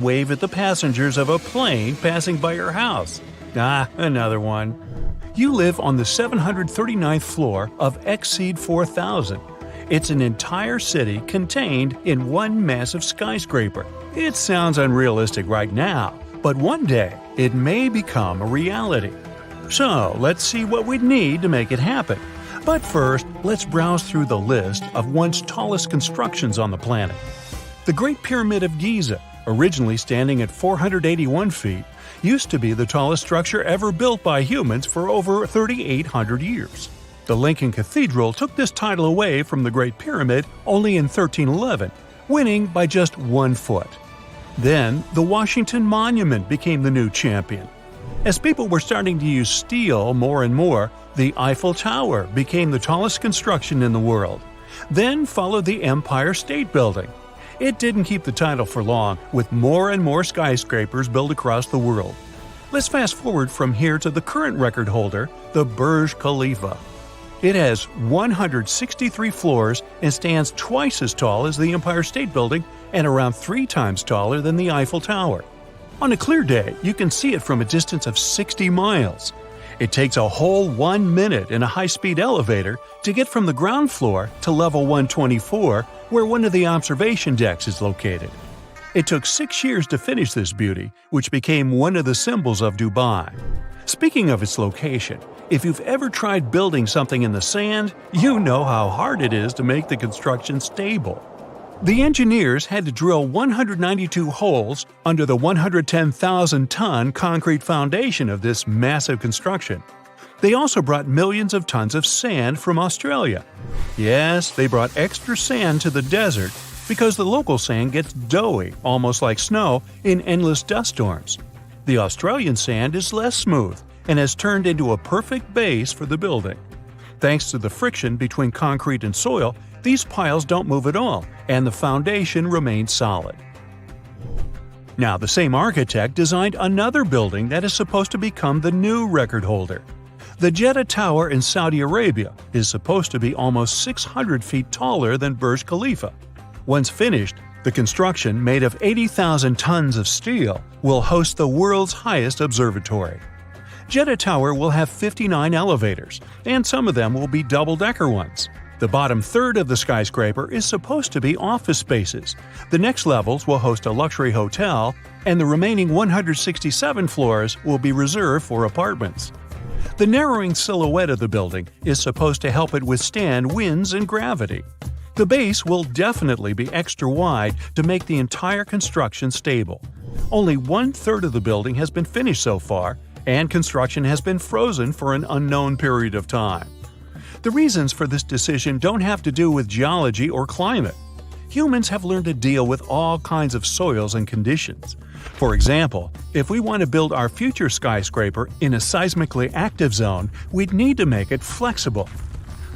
Wave at the passengers of a plane passing by your house. Another one. You live on the 739th floor of H.o.w. 4000. It's an entire city contained in one massive skyscraper. It sounds unrealistic right now, but one day it may become a reality. So, let's see what we'd need to make it happen. But first, let's browse through the list of once tallest constructions on the planet. The Great Pyramid of Giza, originally standing at 481 feet, used to be the tallest structure ever built by humans for over 3,800 years. The Lincoln Cathedral took this title away from the Great Pyramid only in 1311, winning by just 1 foot. Then, the Washington Monument became the new champion. As people were starting to use steel more and more, the Eiffel Tower became the tallest construction in the world. Then followed the Empire State Building. It didn't keep the title for long, with more and more skyscrapers built across the world. Let's fast forward from here to the current record holder, the Burj Khalifa. It has 163 floors and stands twice as tall as the Empire State Building and around 3 times taller than the Eiffel Tower. On a clear day, you can see it from a distance of 60 miles. It takes a whole 1 minute in a high-speed elevator to get from the ground floor to level 124, where one of the observation decks is located. It took 6 years to finish this beauty, which became one of the symbols of Dubai. Speaking of its location, if you've ever tried building something in the sand, you know how hard it is to make the construction stable. The engineers had to drill 192 holes under the 110,000-ton concrete foundation of this massive construction. They also brought millions of tons of sand from Australia. Yes, they brought extra sand to the desert because the local sand gets doughy, almost like snow, in endless dust storms. The Australian sand is less smooth and has turned into a perfect base for the building. Thanks to the friction between concrete and soil, these piles don't move at all, and the foundation remains solid. Now, the same architect designed another building that is supposed to become the new record holder. The Jeddah Tower in Saudi Arabia is supposed to be almost 600 feet taller than Burj Khalifa. Once finished, the construction, made of 80,000 tons of steel, will host the world's highest observatory. Jeddah Tower will have 59 elevators, and some of them will be double-decker ones. The bottom third of the skyscraper is supposed to be office spaces. The next levels will host a luxury hotel, and the remaining 167 floors will be reserved for apartments. The narrowing silhouette of the building is supposed to help it withstand winds and gravity. The base will definitely be extra wide to make the entire construction stable. Only 1/3 of the building has been finished so far, and construction has been frozen for an unknown period of time. The reasons for this decision don't have to do with geology or climate. Humans have learned to deal with all kinds of soils and conditions. For example, if we want to build our future skyscraper in a seismically active zone, we'd need to make it flexible.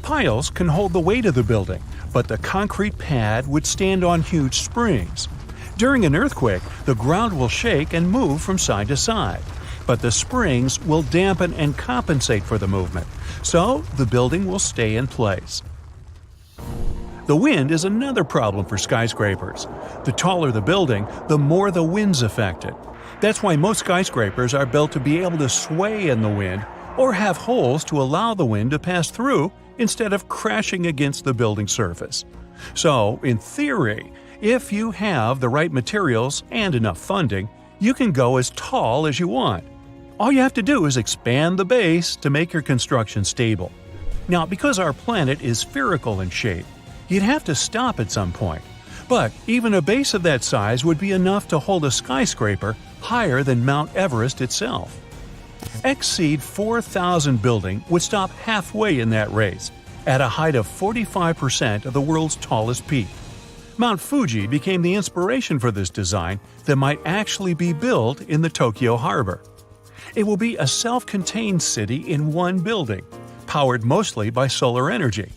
Piles can hold the weight of the building, but the concrete pad would stand on huge springs. During an earthquake, the ground will shake and move from side to side, but the springs will dampen and compensate for the movement, so the building will stay in place. The wind is another problem for skyscrapers. The taller the building, the more the wind's affected. That's why most skyscrapers are built to be able to sway in the wind or have holes to allow the wind to pass through instead of crashing against the building surface. So, in theory, if you have the right materials and enough funding, you can go as tall as you want. All you have to do is expand the base to make your construction stable. Now, because our planet is spherical in shape, you'd have to stop at some point. But even a base of that size would be enough to hold a skyscraper higher than Mount Everest itself. H.o.w. 4000 building would stop halfway in that race, at a height of 45% of the world's tallest peak. Mount Fuji became the inspiration for this design that might actually be built in the Tokyo harbor. It will be a self-contained city in one building, powered mostly by solar energy.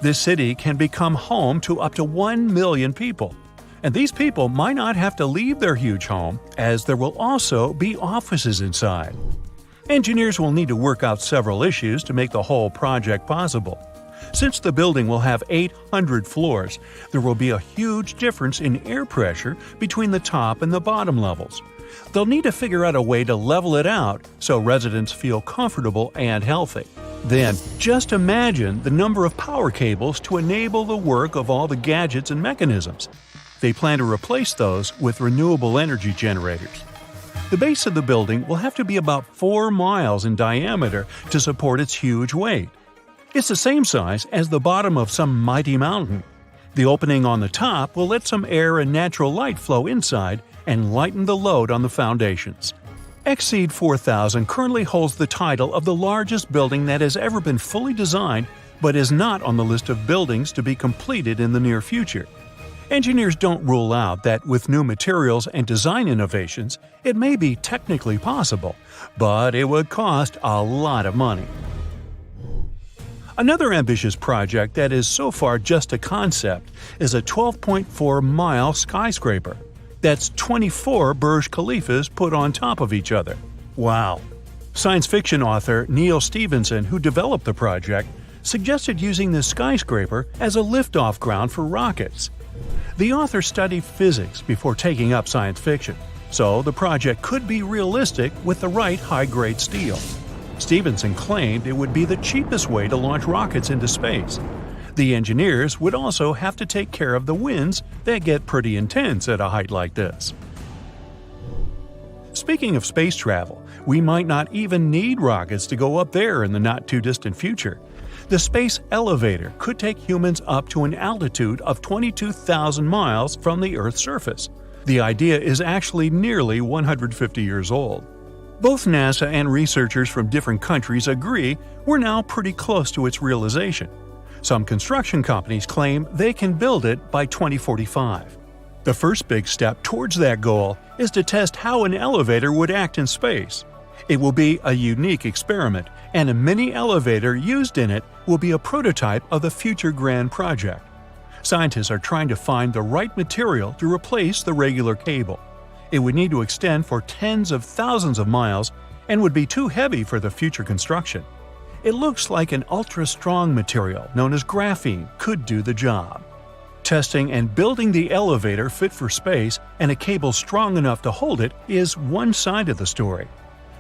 This city can become home to up to 1 million people. And these people might not have to leave their huge home, as there will also be offices inside. Engineers will need to work out several issues to make the whole project possible. Since the building will have 800 floors, there will be a huge difference in air pressure between the top and the bottom levels. They'll need to figure out a way to level it out so residents feel comfortable and healthy. Then, just imagine the number of power cables to enable the work of all the gadgets and mechanisms. They plan to replace those with renewable energy generators. The base of the building will have to be about 4 miles in diameter to support its huge weight. It's the same size as the bottom of some mighty mountain. The opening on the top will let some air and natural light flow inside and lighten the load on the foundations. H.o.w 4000 currently holds the title of the largest building that has ever been fully designed but is not on the list of buildings to be completed in the near future. Engineers don't rule out that with new materials and design innovations, it may be technically possible, but it would cost a lot of money. Another ambitious project that is so far just a concept is a 12.4-mile skyscraper. That's 24 Burj Khalifas put on top of each other. Wow! Science fiction author Neil Stephenson, who developed the project, suggested using this skyscraper as a liftoff ground for rockets. The author studied physics before taking up science fiction, so the project could be realistic with the right high-grade steel. Stephenson claimed it would be the cheapest way to launch rockets into space. The engineers would also have to take care of the winds that get pretty intense at a height like this. Speaking of space travel, we might not even need rockets to go up there in the not-too-distant future. The space elevator could take humans up to an altitude of 22,000 miles from the Earth's surface. The idea is actually nearly 150 years old. Both NASA and researchers from different countries agree we're now pretty close to its realization. Some construction companies claim they can build it by 2045. The first big step towards that goal is to test how an elevator would act in space. It will be a unique experiment, and a mini elevator used in it will be a prototype of the future grand project. Scientists are trying to find the right material to replace the regular cable. It would need to extend for tens of thousands of miles and would be too heavy for the future construction. It looks like an ultra-strong material known as graphene could do the job. Testing and building the elevator fit for space and a cable strong enough to hold it is one side of the story.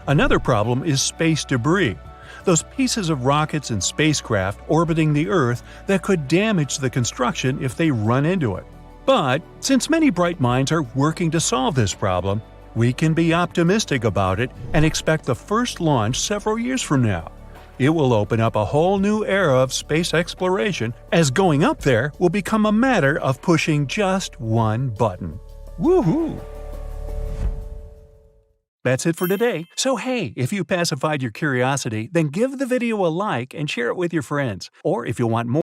Another problem is space debris, those pieces of rockets and spacecraft orbiting the Earth that could damage the construction if they run into it. But since many bright minds are working to solve this problem, we can be optimistic about it and expect the first launch several years from now. It will open up a whole new era of space exploration, as going up there will become a matter of pushing just one button. Woohoo! That's it for today. So hey, if you pacified your curiosity, then give the video a like and share it with your friends. Or if you want more